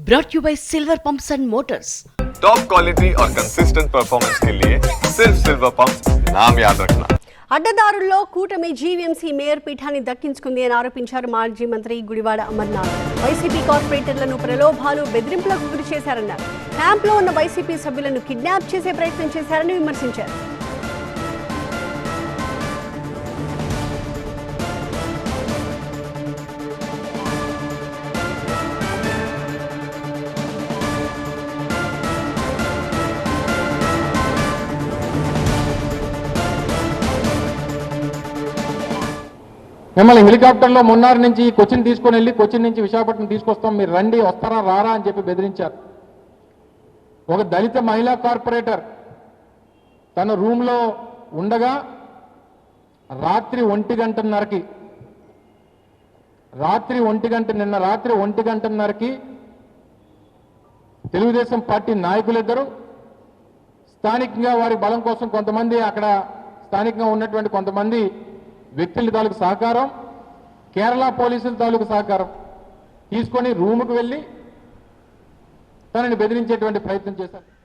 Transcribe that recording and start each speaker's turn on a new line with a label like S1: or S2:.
S1: brought you by Silver Pumps and Motors.
S2: Top quality और consistent performance के लिए सिर्फ सिल्वर पंप्स नाम याद रखना.
S3: అడ్డదారుల్లో కూటమి జీవీఎంసీ మేయర్ పీఠాన్ని దక్కించుకుంది అని ఆరోపించారు మాజీ మంత్రి గుడివాడ అమర్నాథ్. వైసీపీ కార్పొరేటర్లను ప్రలోభాలు బెదిరింపులకు గురి చేశారన్నారు. క్యాంప్లో ఉన్న వైసీపీ సభ్యులను కిడ్నాప్ చేసే ప్రయత్నం చేశారని విమర్శించారు.
S4: మిమ్మల్ని హెలికాప్టర్లో మున్నార్ నుంచి కొచ్చిన్ తీసుకొని వెళ్ళి కొచ్చిన్ నుంచి విశాఖపట్నం తీసుకొస్తాం, మీరు రండి, వస్తారా రారా అని చెప్పి బెదిరించారు. ఒక దళిత మహిళా కార్పొరేటర్ తన రూమ్లో ఉండగా రాత్రి 1:30కి నిన్న రాత్రి 1:30కి తెలుగుదేశం పార్టీ నాయకులిద్దరూ స్థానికంగా వారి బలం కోసం కొంతమంది అక్కడ స్థానికంగా ఉన్నటువంటి కొంతమంది వ్యక్తుల తాలూకు సహకారం, కేరళ పోలీసుల తాలూకు సహకారం తీసుకొని రూముకు వెళ్ళి తనని బెదిరించేటువంటి ప్రయత్నం చేశారు.